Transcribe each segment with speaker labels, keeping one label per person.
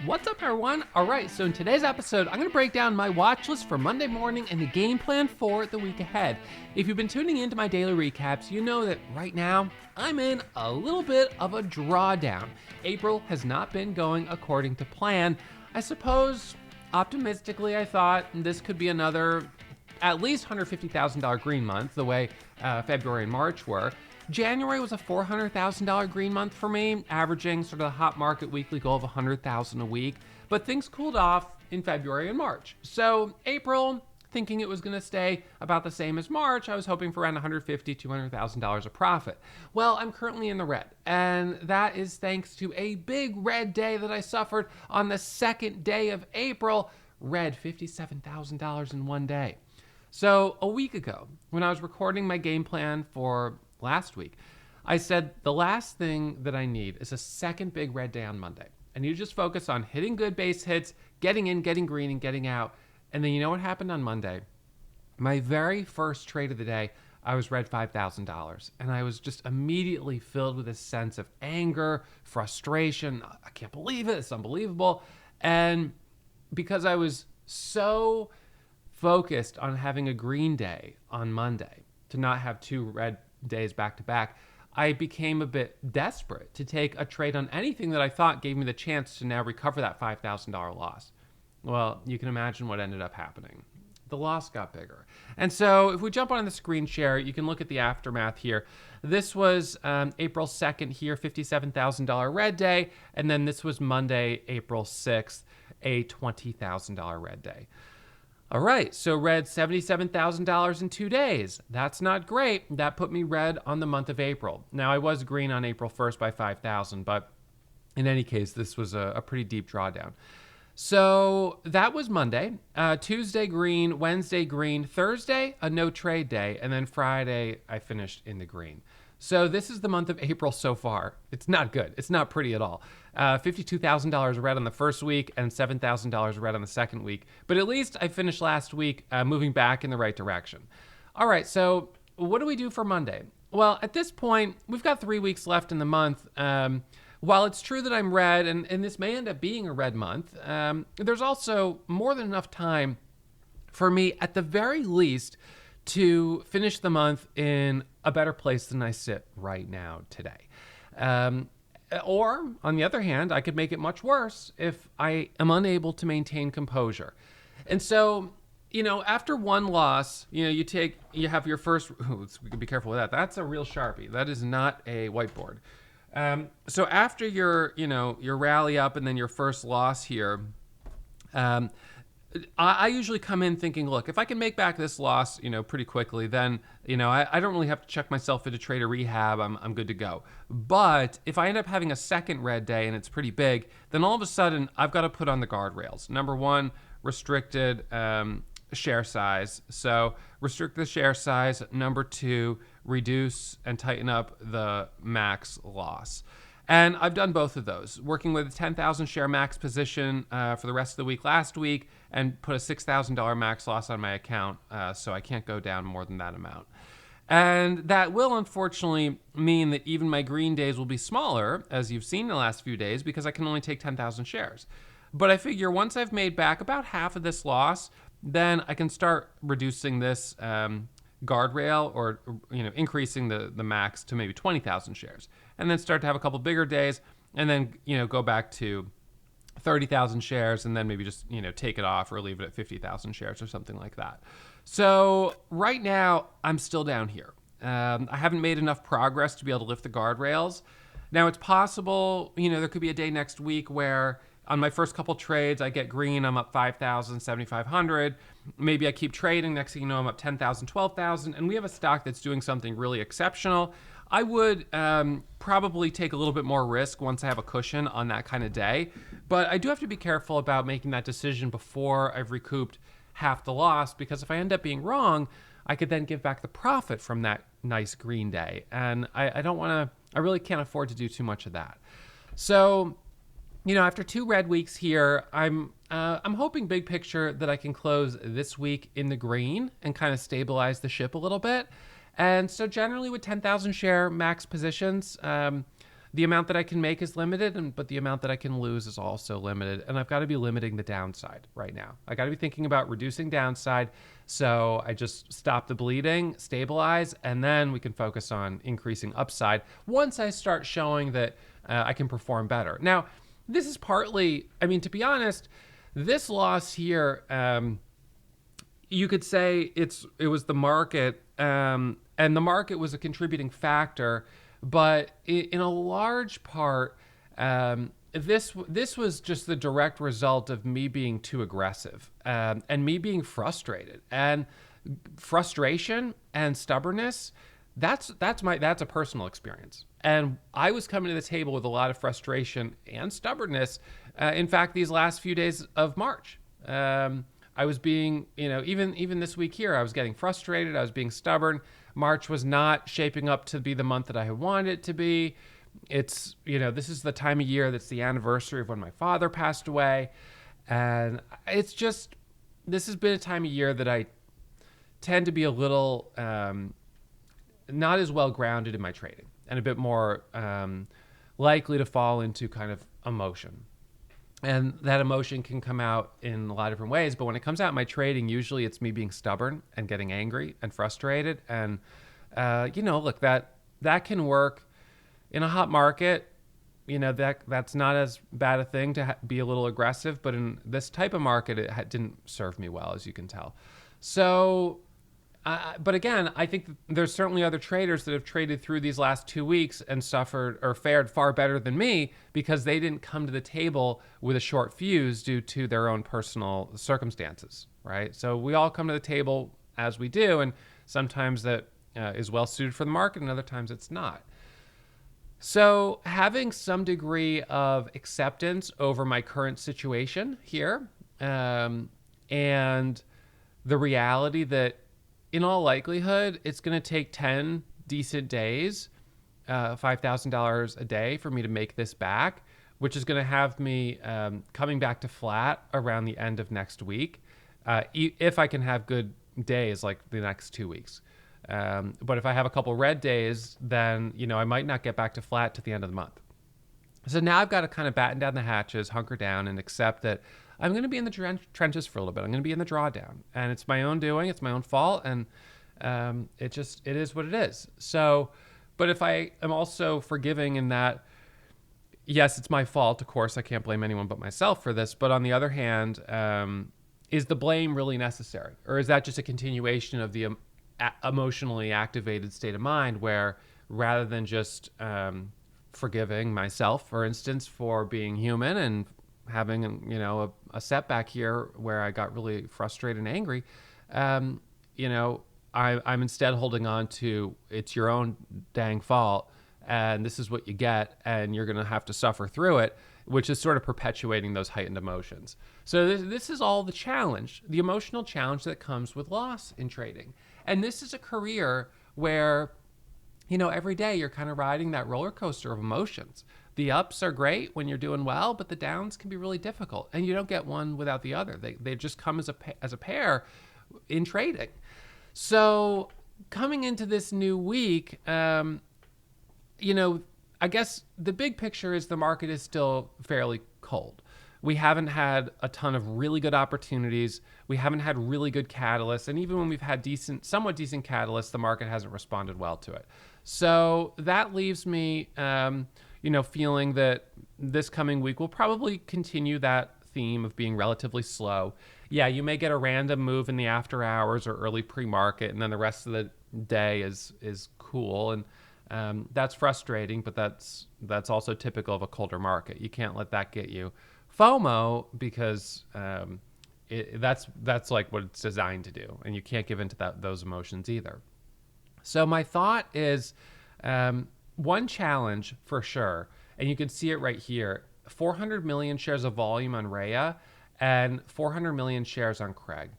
Speaker 1: What's up, everyone? All right, so in today's episode, I'm going to break down my watch list for Monday morning and the game plan for the week ahead. If you've been tuning into my daily recaps, you know that right now I'm in a little bit of a drawdown. April has not been going according to plan. I suppose, optimistically, I thought this could be another at least $150,000 green month, the way February and March were. January was a $400,000 green month for me, averaging sort of the hot market weekly goal of $100,000 a week. But things cooled off in February and March. So April, thinking it was going to stay about the same as March, I was hoping for around $150,000, $200,000 of profit. Well, I'm currently in the red, and that is thanks to a big red day that I suffered on the second day of April. Red $57,000 in one day. So a week ago, when I was recording my game plan for last week, I said the last thing that I need is a second big red day on Monday. I need to just focus on hitting good base hits, getting in, getting green, and getting out. And then you know what happened on Monday? My very first trade of the day, I was red $5,000. And I was just immediately filled with a sense of anger, frustration. I can't believe it. It's unbelievable. And because I was so focused on having a green day on Monday, to not have two red days back to back, I became a bit desperate to take a trade on anything that I thought gave me the chance to now recover that $5,000 loss. Well, you can imagine what ended up happening. The loss got bigger. And so if we jump on the screen share, you can look at the aftermath here. This was April 2nd here, $57,000 red day. And then this was Monday, April 6th, a $20,000 red day. All right, so red $77,000 in 2 days. That's not great. That put me red on the month of April. Now, I was green on April 1st by 5,000, but in any case, this was a pretty deep drawdown. So that was Monday. Tuesday green, Wednesday green, Thursday a no trade day, and then Friday I finished in the green. So this is the month of April so far. It's not good. It's not pretty at all. $52,000 red on the first week and $7,000 red on the second week. But at least I finished last week moving back in the right direction. All right, so what do we do for Monday? Well, at this point, we've got 3 weeks left in the month. While it's true that I'm red, and this may end up being a red month, there's also more than enough time for me, at the very least, to finish the month in a better place than I sit right now today. Or, on the other hand, I could make it much worse if I am unable to maintain composure. And so, after one loss, you have your first, we can be careful with that. That's a real Sharpie. That is not a whiteboard. So after your rally up and then your first loss here, I usually come in thinking, look, if I can make back this loss, pretty quickly, then, I don't really have to check myself into trade or rehab. I'm good to go. But if I end up having a second red day and it's pretty big, then all of a sudden I've got to put on the guardrails. Number one, restricted share size. So restrict the share size. Number two, reduce and tighten up the max loss. And I've done both of those, working with a 10,000 share max position for the rest of the week last week and put a $6,000 max loss on my account, so I can't go down more than that amount. And that will unfortunately mean that even my green days will be smaller, as you've seen in the last few days, because I can only take 10,000 shares. But I figure once I've made back about half of this loss, then I can start reducing this guardrail or increasing the max to maybe 20,000 shares, and then start to have a couple bigger days, and then go back to 30,000 shares, and then maybe just take it off or leave it at 50,000 shares or something like that. So right now I'm still down here. I haven't made enough progress to be able to lift the guardrails. Now it's possible there could be a day next week where on my first couple trades, I get green, I'm up 5,000, 7,500. Maybe I keep trading. Next thing you know, I'm up 10,000, 12,000. And we have a stock that's doing something really exceptional. I would probably take a little bit more risk once I have a cushion on that kind of day. But I do have to be careful about making that decision before I've recouped half the loss, because if I end up being wrong, I could then give back the profit from that nice green day. And I don't want to, I really can't afford to do too much of that. So, after 2 red weeks here, I'm hoping big picture that I can close this week in the green and kind of stabilize the ship a little bit. And so generally with 10,000 share max positions, the amount that I can make is limited, but the amount that I can lose is also limited. And I've got to be limiting the downside right now. I got to be thinking about reducing downside. So I just stop the bleeding, stabilize, and then we can focus on increasing upside once I start showing that I can perform better. Now, this is partly, I mean, to be honest, this loss here, you could say it was the market, and the market was a contributing factor, but in a large part, this was just the direct result of me being too aggressive, and me being frustrated. And frustration and stubbornness, that's a personal experience. And I was coming to the table with a lot of frustration and stubbornness. In fact, these last few days of March, I was being, even this week here, I was getting frustrated. I was being stubborn. March was not shaping up to be the month that I had wanted it to be. It's, this is the time of year that's the anniversary of when my father passed away. And it's just, this has been a time of year that I tend to be a little not as well grounded in my trading and a bit more likely to fall into kind of emotion. And that emotion can come out in a lot of different ways. But when it comes out in my trading, usually it's me being stubborn and getting angry and frustrated. And, look, that can work in a hot market. That's not as bad a thing to be a little aggressive. But in this type of market, it didn't serve me well, as you can tell. So, but again, I think there's certainly other traders that have traded through these last 2 weeks and suffered or fared far better than me because they didn't come to the table with a short fuse due to their own personal circumstances, right? So we all come to the table as we do, and sometimes that is well suited for the market, and other times it's not. So having some degree of acceptance over my current situation here, and the reality that in all likelihood, it's going to take 10 decent days, $5,000 a day for me to make this back, which is going to have me coming back to flat around the end of next week, if I can have good days like the next 2 weeks. But if I have a couple red days, then, I might not get back to flat to the end of the month. So now I've got to kind of batten down the hatches, hunker down, and accept that I'm going to be in the trenches for a little bit. I'm going to be in the drawdown, and it's my own doing. It's my own fault, and it is what it is. So, but if I am also forgiving in that, yes, it's my fault. Of course, I can't blame anyone but myself for this. But on the other hand, is the blame really necessary, or is that just a continuation of the emotionally activated state of mind where rather than just forgiving myself, for instance, for being human and having a setback here where I got really frustrated and angry, I'm instead holding on to it's your own dang fault and this is what you get and you're going to have to suffer through it, which is sort of perpetuating those heightened emotions. So this is all the challenge, the emotional challenge that comes with loss in trading. And this is a career where, every day you're kind of riding that roller coaster of emotions. The ups are great when you're doing well, but the downs can be really difficult, and you don't get one without the other. They just come as a pair in trading. So coming into this new week, I guess the big picture is the market is still fairly cold. We haven't had a ton of really good opportunities. We haven't had really good catalysts. And even when we've had somewhat decent catalysts, the market hasn't responded well to it. So that leaves me, feeling that this coming week will probably continue that theme of being relatively slow. Yeah, you may get a random move in the after hours or early pre-market, and then the rest of the day is cool. And that's frustrating, but that's also typical of a colder market. You can't let that get you FOMO because that's like what it's designed to do, and you can't give into those emotions either. So my thought is one challenge for sure, and you can see it right here: 400 million shares of volume on Rhea and 400 million shares on Craig.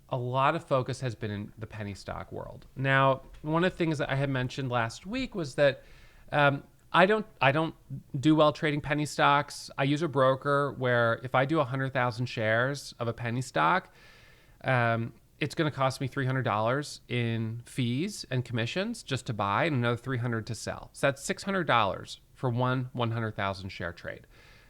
Speaker 1: A lot of focus has been in the penny stock world. Now, one of the things that I had mentioned last week was that I don't do well trading penny stocks. I use a broker where if I do 100,000 shares of a penny stock, it's going to cost me $300 in fees and commissions just to buy and another $300 to sell. So that's $600 for one 100,000 share trade.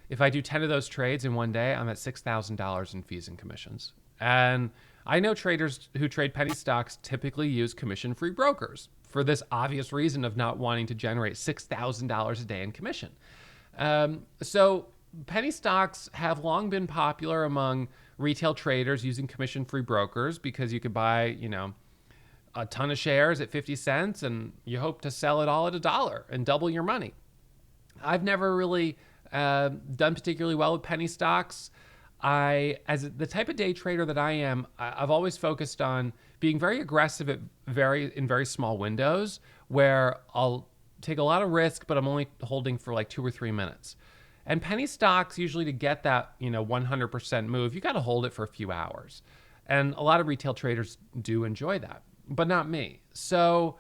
Speaker 1: If I do 10 of those trades in one day, I'm at $6,000 in fees and commissions. And I know traders who trade penny stocks typically use commission-free brokers for this obvious reason of not wanting to generate $6,000 a day in commission. So penny stocks have long been popular among retail traders using commission-free brokers because you could buy, a ton of shares at 50 cents and you hope to sell it all at $1 and double your money. I've never really done particularly well with penny stocks. As the type of day trader that I am, I've always focused on being very aggressive in very small windows where I'll take a lot of risk, but I'm only holding for like 2 or 3 minutes. And penny stocks, usually to get that 100% move, you got to hold it for a few hours. And a lot of retail traders do enjoy that, but not me. So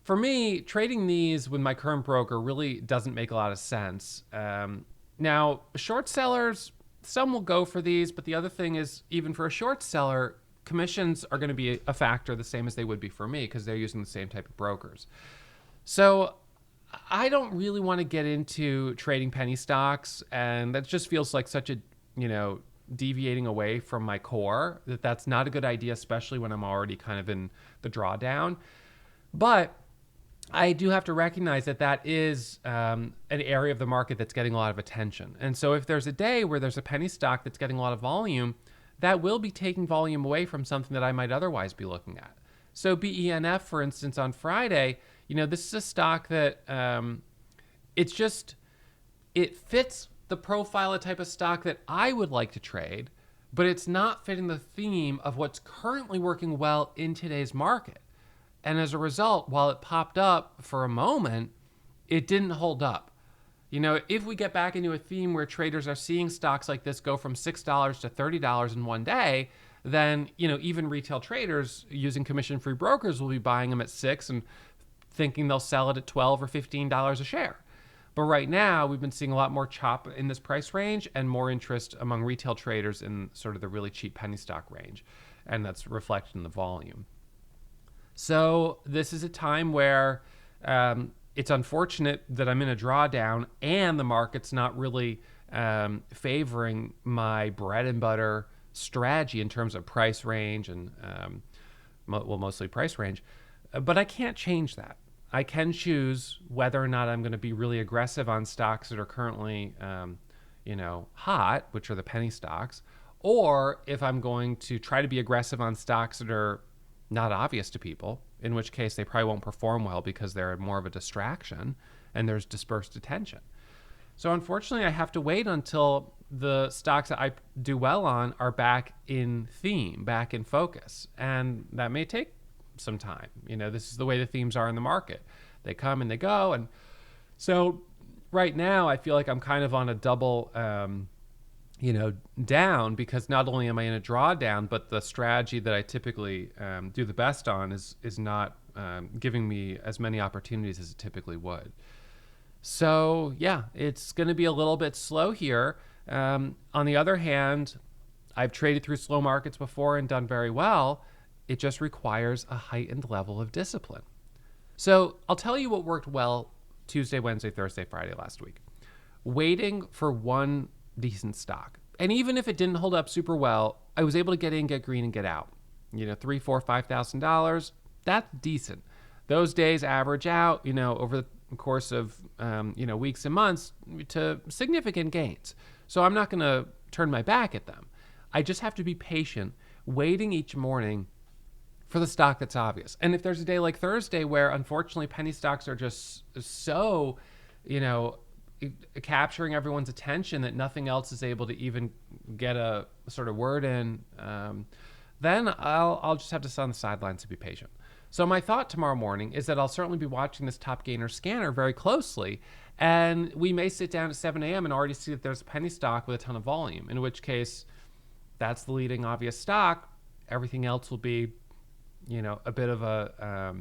Speaker 1: for me, trading these with my current broker really doesn't make a lot of sense. Now, short sellers, some will go for these, but the other thing is, even for a short seller, commissions are going to be a factor the same as they would be for me because they're using the same type of brokers. So I don't really want to get into trading penny stocks, and that just feels like such a, deviating away from my core, that's not a good idea, especially when I'm already kind of in the drawdown. But I do have to recognize that is an area of the market that's getting a lot of attention. And so if there's a day where there's a penny stock that's getting a lot of volume, that will be taking volume away from something that I might otherwise be looking at. So BENF, for instance, on Friday, this is a stock that it fits the profile, a type of stock that I would like to trade, but it's not fitting the theme of what's currently working well in today's market. And as a result, while it popped up for a moment, it didn't hold up. If we get back into a theme where traders are seeing stocks like this go from $6 to $30 in one day, then, even retail traders using commission-free brokers will be buying them at $6 and thinking they'll sell it at $12 or $15 a share. But right now, we've been seeing a lot more chop in this price range and more interest among retail traders in sort of the really cheap penny stock range. And that's reflected in the volume. So this is a time where it's unfortunate that I'm in a drawdown and the market's not really favoring my bread and butter strategy in terms of price range and, mostly price range. But I can't change that. I can choose whether or not I'm going to be really aggressive on stocks that are currently, hot, which are the penny stocks, or if I'm going to try to be aggressive on stocks that are not obvious to people, in which case they probably won't perform well because they're more of a distraction and there's dispersed attention. So unfortunately, I have to wait until the stocks that I do well on are back in theme, back in focus. And that may take some time. This is the way the themes are in the market. They come and they go. And so right now I feel like I'm kind of on a double, down, because not only am I in a drawdown, but the strategy that I typically do the best on is not giving me as many opportunities as it typically would. So yeah, it's going to be a little bit slow here. On the other hand, I've traded through slow markets before and done very well. It just requires a heightened level of discipline. So I'll tell you what worked well Tuesday, Wednesday, Thursday, Friday last week. Waiting for one decent stock. And even if it didn't hold up super well, I was able to get in, get green, and get out. $3,000, $4,000, $5,000, that's decent. Those days average out, over the course of, weeks and months to significant gains. So I'm not going to turn my back at them. I just have to be patient, waiting each morning for the stock that's obvious. And if there's a day like Thursday where unfortunately penny stocks are just so, capturing everyone's attention that nothing else is able to even get a sort of word in, then I'll just have to sit on the sidelines to be patient. So my thought tomorrow morning is that I'll certainly be watching this top gainer scanner very closely, and we may sit down at 7 a.m. and already see that there's a penny stock with a ton of volume, in which case that's the leading obvious stock. Everything else will be, a bit of a,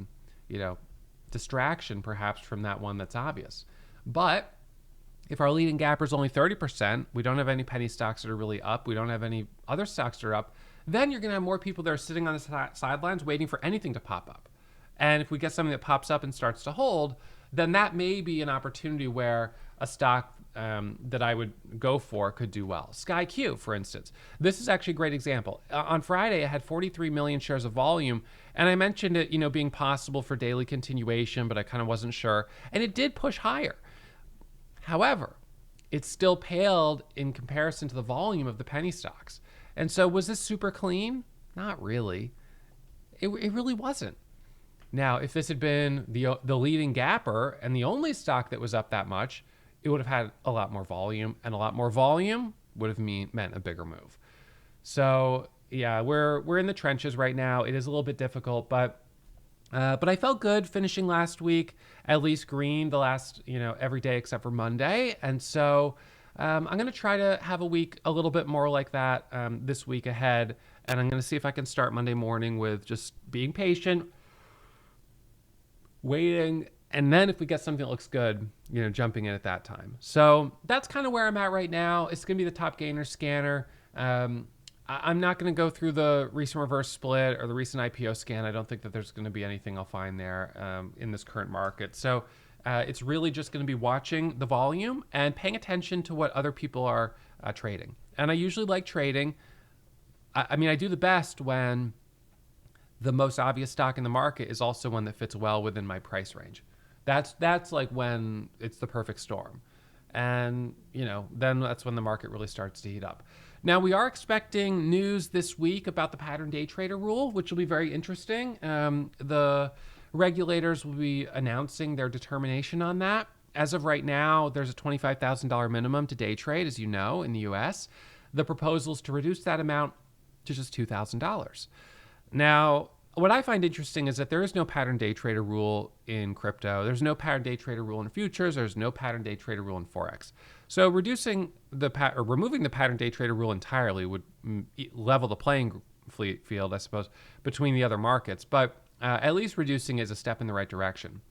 Speaker 1: distraction perhaps from that one that's obvious. But if our leading gapper is only 30%, we don't have any penny stocks that are really up, we don't have any other stocks that are up, then you're going to have more people that are sitting on the sidelines waiting for anything to pop up. And if we get something that pops up and starts to hold, then that may be an opportunity where a stock that I would go for could do well. SkyQ, for instance. This is actually a great example. On Friday, I had 43 million shares of volume, and I mentioned it, being possible for daily continuation, but I kind of wasn't sure. And it did push higher. However, it still paled in comparison to the volume of the penny stocks. And so was this super clean? Not really. It really wasn't. Now, if this had been the leading gapper and the only stock that was up that much, it would have had a lot more volume, and a lot more volume would have meant a bigger move. So yeah, we're in the trenches right now. It is a little bit difficult, but I felt good finishing last week, at least green the last, every day except for Monday. And so I'm going to try to have a week a little bit more like that this week ahead. And I'm going to see if I can start Monday morning with just being patient, waiting, and then if we get something that looks good, jumping in at that time. So that's kind of where I'm at right now. It's going to be the top gainer scanner. I'm not going to go through the recent reverse split or the recent IPO scan. I don't think that there's going to be anything I'll find there in this current market. So it's really just going to be watching the volume and paying attention to what other people are trading. And I usually like trading. I do the best when the most obvious stock in the market is also one that fits well within my price range. That's like when it's the perfect storm. And, then that's when the market really starts to heat up. Now, we are expecting news this week about the pattern day trader rule, which will be very interesting. The regulators will be announcing their determination on that. As of right now, there's a $25,000 minimum to day trade, as you know, in the US. The proposal is to reduce that amount to just $2,000. Now, what I find interesting is that there is no pattern day trader rule in crypto. There's no pattern day trader rule in futures. There's no pattern day trader rule in Forex. So removing the pattern day trader rule entirely would level the playing field, I suppose, between the other markets. But at least reducing is a step in the right direction.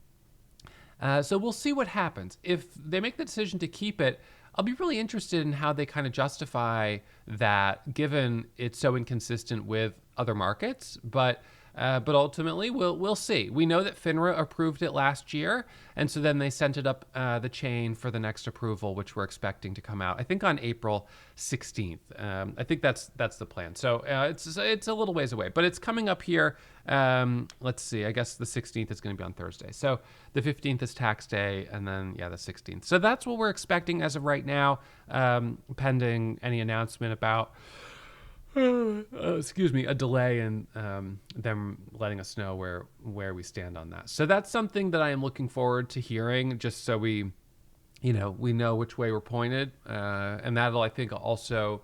Speaker 1: So we'll see what happens. If they make the decision to keep it, I'll be really interested in how they kind of justify that, given it's so inconsistent with other markets. But ultimately, we'll see. We know that FINRA approved it last year, and so then they sent it up the chain for the next approval, which we're expecting to come out, I think, on April 16th. I think that's the plan. So it's a little ways away, but it's coming up here. Let's see. I guess the 16th is going to be on Thursday. So the 15th is tax day, and then, the 16th. So that's what we're expecting as of right now, pending any announcement about a delay in them letting us know where we stand on that. So that's something that I am looking forward to hearing, just so we know which way we're pointed. And that'll, I think, also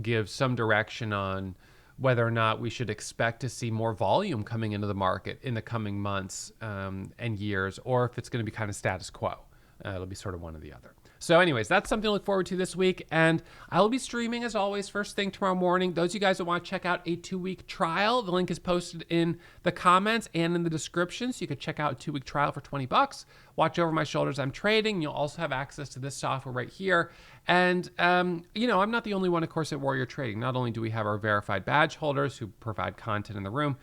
Speaker 1: give some direction on whether or not we should expect to see more volume coming into the market in the coming months and years, or if it's going to be kind of status quo. It'll be sort of one or the other. So anyways, that's something to look forward to this week. And I will be streaming, as always, first thing tomorrow morning. Those of you guys that want to check out a 2-week trial, the link is posted in the comments and in the description. So you could check out a 2-week trial for $20. Watch over my shoulders. I'm trading. You'll also have access to this software right here. And, I'm not the only one, of course, at Warrior Trading. Not only do we have our verified badge holders who provide content in the room,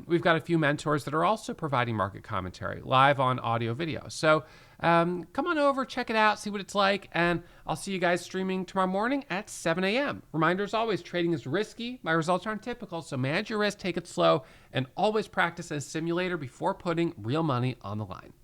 Speaker 1: we've got a few mentors that are also providing market commentary live on audio video. So come on over, check it out, see what it's like, and I'll see you guys streaming tomorrow morning at 7 a.m. Reminder, as always, trading is risky. My results aren't typical, so manage your risk, take it slow, and always practice a simulator before putting real money on the line.